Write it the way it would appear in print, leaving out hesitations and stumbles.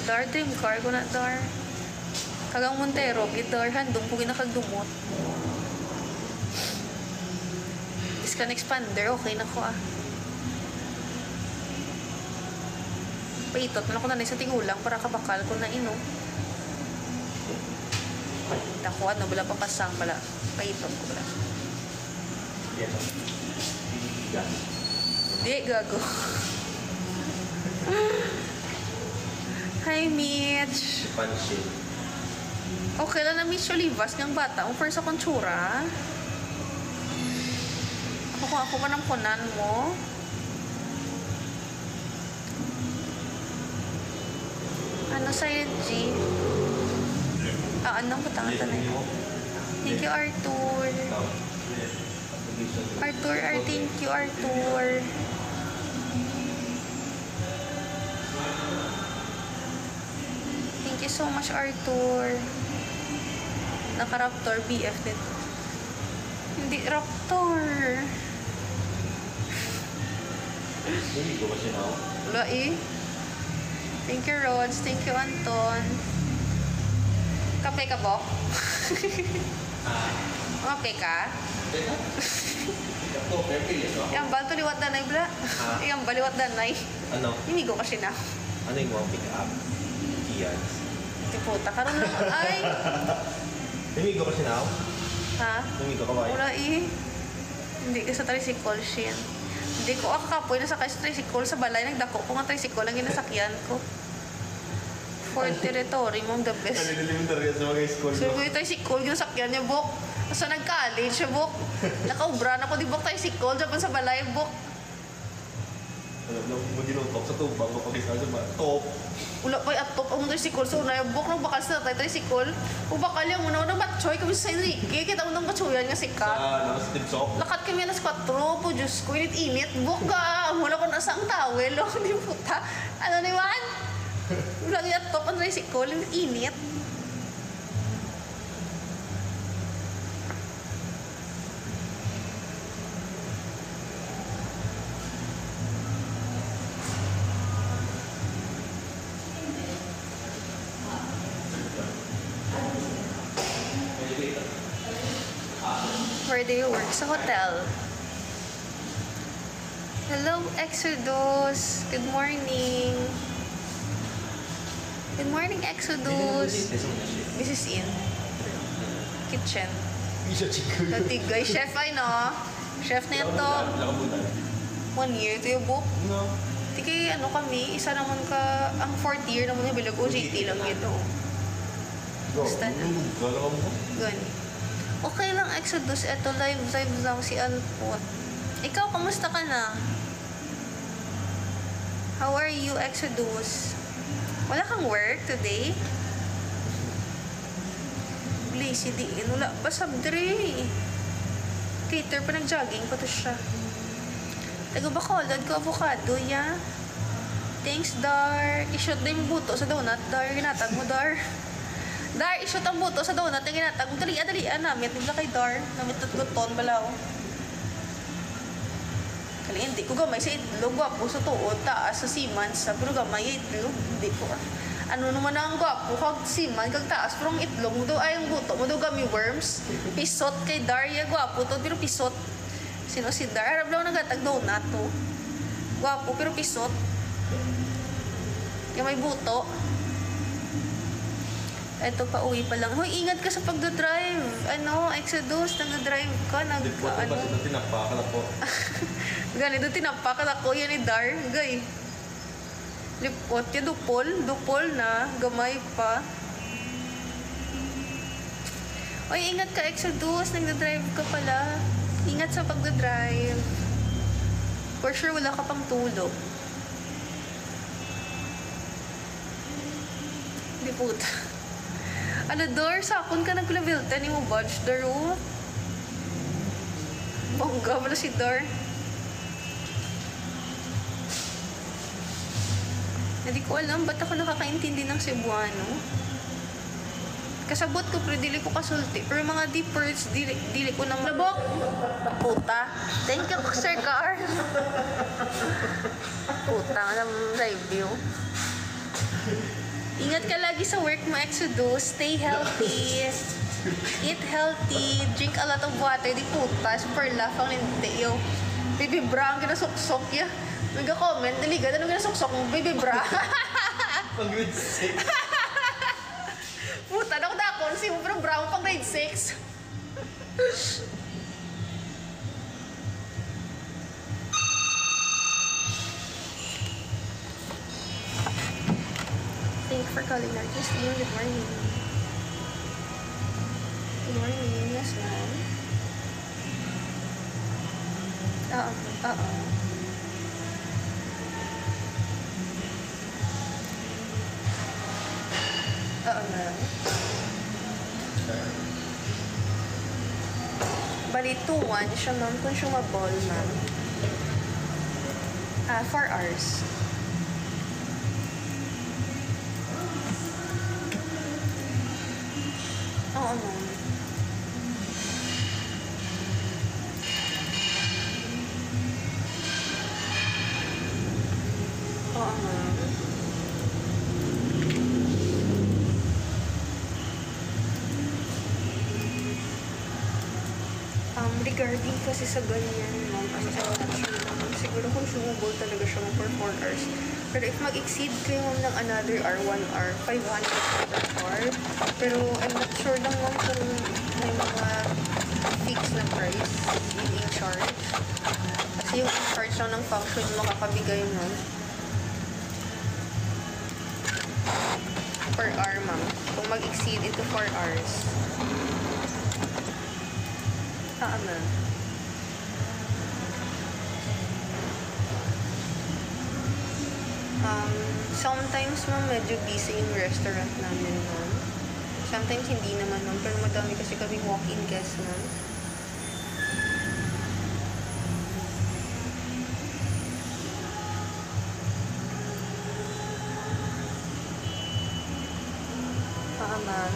Dar, dream car ko na, Dar. Kagang Montero, Dar, handong po ginakagdumot. Iskan expander, okay na ko ah. Paitot na ako na sa tigulang para kabakal ko na ino. Dako, ano, bala papasang, bala. Paitot ko bala. Di, gago. Hi, Mitch. Pansin. Okay lang na Mitch Olivas ng bata. Ang first akong tsura. Ako pa ng kunan mo. Ano, Silent G? Anong batang ito na yun? Thank you, Arthur. Thank you, Arthur. Thank you so much, Arthur. Naka-Raptor BF dito. Hindi, Raptor. Hindi ko kasi na. Wala eh. Thank you, Rods. Thank you, Anton. Kape ka, Bok? Kape ka? Yang bal to liwat danay, bla. Yang baliwat danay. Ano? Hindi ko kasi na. Ano yung mga pick up? Kians. Di puta, karoon lang. Ay! Hindi ko kasi na. Ha? Hindi ko kawaii. Wala eh. Hindi ka sa tricycle, Shin. Hindi ko akapoy na sakay sa tricycle sa balay. Nagdako ko nga tricycle ang ginasakyan ko. For territory mong the best. Nalilimutan rin sa mga school. So, yung tricycle, ginasakyan niya, Bok. So, nag-college siya, Bok. Nakaubra na ko, di Bok, tricycle. Diyan sa balay, Bok. Alam mo, ginutok sa tubang ko pag-isa sa mga top. Wala pa yung atop ang tricycle. So, Bok, nang bakal sa tricycle. Kung bakal yung muna, unang matchoy kami sa Enrique. Kita unang matchoyan nga si Kat. Sa Tibsok. Lakat kami alas 4 po, Diyos ko, init-init. Bok ka, mula ko nasa ang towel, oh, di puta. Ano naman? Wala yung atop ang tricycle, init. Where do you work? Sa hotel. Hello, Exodus. Good morning. Good morning, Exodus. This is in kitchen. Katigay. Chef ay no? Chef na ito. 1 year to yung book. No. Tiki, ano kami, isa naman ka, ang 4th year naman yung bilag OJT lang yun. Basta na. Gani. Okay lang, Exodus. Eto, live lang si Alpot. Ikaw, kamusta ka na? How are you, Exodus? Wala kang work today? Lazy din. Wala pa sabdre. Cater pa nag-jogging pa to siya. Tago ba kolod ko avocado, ya? Thanks, Dar. I-shoot na yung buto sa donut, Dar. Ginatag mo, Dar. Dar, i-shoot ang buto sa donut na ginatag mo. Dalian, namit. Nagla kay Dar. Namit tutguton, balaw. Kali, hindi ko gamay sa itlog. Gwapo sa tuod, taas sa simans. Pero gamay itlog. Hindi ko. Ano naman ang gwapo? Kag siman, kag taas. Pero ang itlog mo daw, ay ang buto mo daw gummy worms. Pisot kay Dar. Ya, gwapo to. Pero pisot. Sino si Dar? Arab lang nagatag donut to. Gwapo, pero pisot. Yung may buto. Eto, pa-uwi pa lang. Hoy, ingat ka sa pagdodrive. Ano, Exodus, nag-drive ka. Hindi po ito kasi ito tinakpakan ako. Ganito, tinakpakan ako. Yan ni Dar. Gay. Lipot. Yan, dupol na. Gamay pa. Hoy, ingat ka, Exodus. Nag-drive ka pala. Ingat sa pagdodrive. For sure, wala ka pang tulog. Hindi puta. Ano, Dor? Sakon ka nag-level 10 yung badge, Dor, oh. Bongga, wala si Dor. Hindi ko alam, ba't ako nakakaintindi ng Cebuano? Kasabot ko, pero dili ko kasulti. Pero mga deep words, dili ko na malabok. Puta. Thank you, Sir Car. Puta, alam review. Ingat ka lagi sa work mo, Exodus. Stay healthy. Eat healthy. Drink a lot of water. Di puta. Super laugh ang hindi. Yo. Baby bra, ang kinasuksok ya. Nag-comment. Daligan, anong kinasuksok mo? Baby bra. Pag grade 6. Puta, nakadakon. Si mo bra mo pang grade 6. Thank you for calling our Christine. Good morning. Good morning. Yes, ma'am. Oo. Oo, ma'am. Bali, 2-1 siya, ma'am. Consumable, ma'am. 4 hours. Oo, ma'am. Oo, ma'am. Regarding kasi sa ganyan, ma'am, I'm not sure, ma'am. Siguro consumable talaga siya for 4 hours. Pero if mag-exceed kayo, ma'am, ng another hour, 1 hour, 500 per hour. Pero I'm not sure lang, ma'am, kung may mga fixed na price yung in-charge. Kasi yung in-charge lang ng function makakabigay, ma'am. Per hour, ma'am. Kung mag-exceed into 4 hours. Ma'am. Sometimes, ma'am, medyo busy yung restaurant namin, ma'am. Sometimes, hindi naman, ma'am. Pero madami kasi kaming walk-in guests, ma'am. Ma'am.